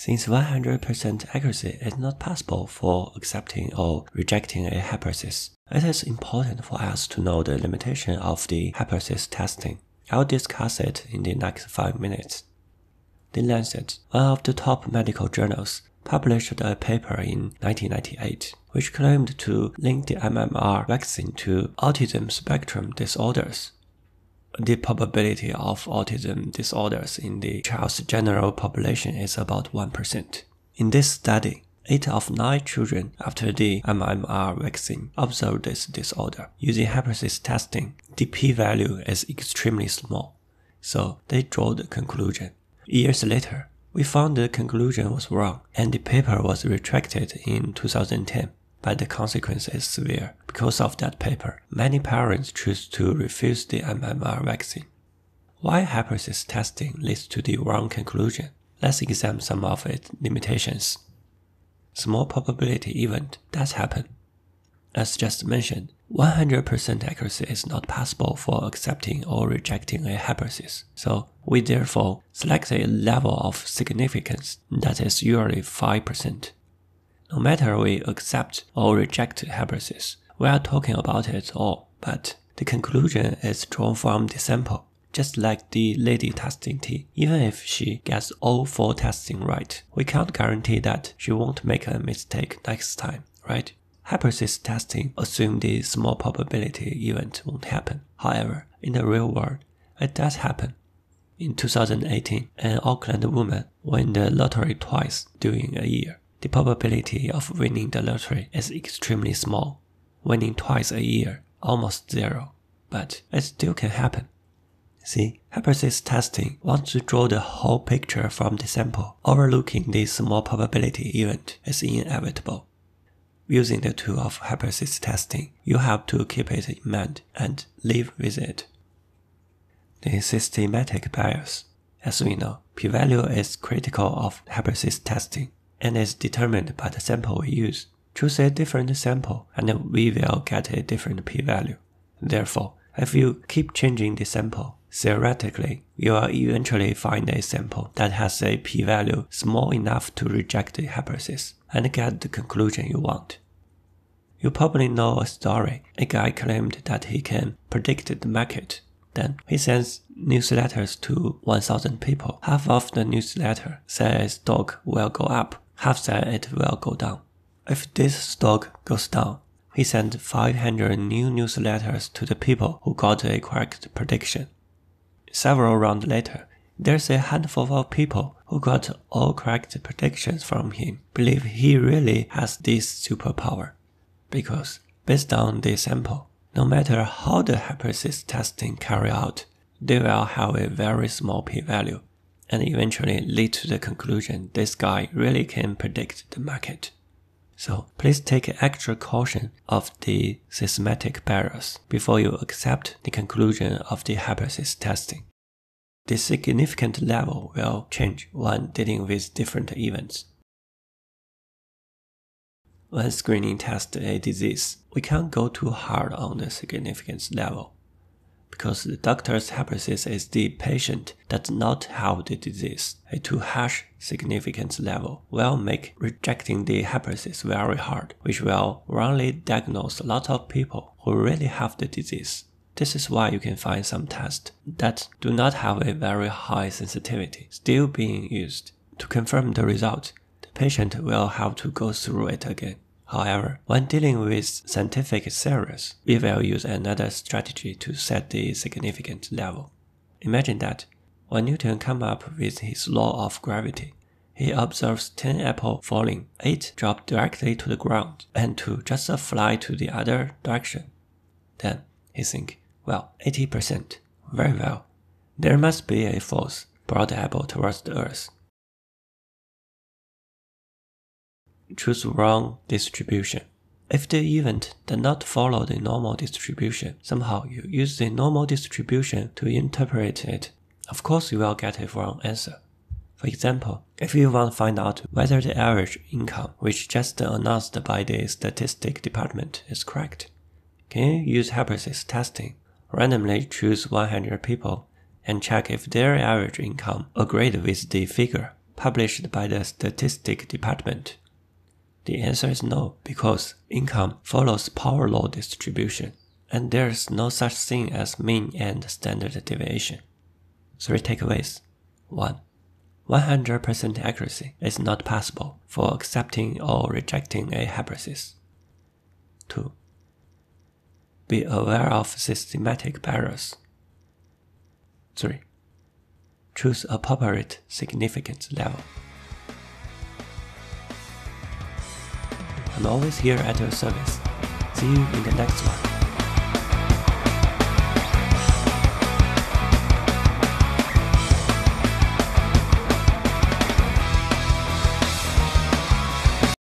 Since 100% accuracy is not possible for accepting or rejecting a hypothesis, it is important for us to know the limitation of the hypothesis testing. I'll discuss it in the next 5 minutes. The Lancet, one of the top medical journals, published a paper in 1998 which claimed to link the MMR vaccine to autism spectrum disorders. The probability of autism disorders in the child's general population is about 1%. In this study, 8 of 9 children after the MMR vaccine observed this disorder. Using hypothesis testing, the p-value is extremely small, so they drew the conclusion. Years later, we found the conclusion was wrong, and the paper was retracted in 2010. But the consequence is severe. Because of that paper, many parents choose to refuse the MMR vaccine. Why hypothesis testing leads to the wrong conclusion? Let's examine some of its limitations. Small probability event does happen. As just mentioned, 100% accuracy is not possible for accepting or rejecting a hypothesis, so we therefore select a level of significance that is usually 5%. No matter we accept or reject the hypothesis, we are talking about it all, but the conclusion is drawn from the sample. Just like the lady testing tea, even if she gets all 4 testing right, we can't guarantee that she won't make a mistake next time, right? Hypothesis testing assumes the small probability event won't happen. However, in the real world, it does happen. In 2018, an Auckland woman won the lottery twice during a year. The probability of winning the lottery is extremely small. Winning twice a year, almost 0, but it still can happen. See, hypothesis testing wants to draw the whole picture from the sample. Overlooking the small probability event is inevitable. Using the tool of hypothesis testing, you have to keep it in mind and live with it. The systematic bias. As we know, p-value is critical of hypothesis testing and is determined by the sample we use. Choose a different sample and we will get a different p-value. Therefore, if you keep changing the sample, theoretically, you will eventually find a sample that has a p-value small enough to reject the hypothesis and get the conclusion you want. You probably know a story. A guy claimed that he can predict the market. Then he sends newsletters to 1,000 people. Half of the newsletter says stock will go up, half said it will go down. If this stock goes down, he sent 500 new newsletters to the people who got a correct prediction. Several rounds later, there's a handful of people who got all correct predictions from him, believe he really has this superpower. Because, based on the sample, no matter how the hypothesis testing carry out, they will have a very small p-value, and eventually lead to the conclusion this guy really can predict the market. So please take extra caution of the systematic bias before you accept the conclusion of the hypothesis testing. The significant level will change when dealing with different events. When screening tests a disease, we can't go too hard on the significance level, because the doctor's hypothesis is the patient does not have the disease. A too harsh significance level will make rejecting the hypothesis very hard, which will wrongly diagnose a lot of people who really have the disease. This is why you can find some tests that do not have a very high sensitivity still being used. To confirm the result, the patient will have to go through it again. However, when dealing with scientific theories, we will use another strategy to set the significant level. Imagine that when Newton came up with his law of gravity, he observes 10 apples falling, 8 drop directly to the ground, and 2 just fly to the other direction. Then he thinks, well, 80%, very well. There must be a force brought the apple towards the earth. Choose wrong distribution. If the event does not follow the normal distribution, somehow you use the normal distribution to interpret it, of course you will get a wrong answer. For example, if you want to find out whether the average income, which just announced by the statistics department, is correct, can you use hypothesis testing? Randomly choose 100 people and check if their average income agreed with the figure published by the Statistics Department? The answer is no, because income follows power law distribution, and there is no such thing as mean and standard deviation. 3 takeaways. 1. 100% accuracy is not possible for accepting or rejecting a hypothesis. 2. Be aware of systematic barriers. 3. Choose appropriate significance level. I'm always here at your service. See you in the next one.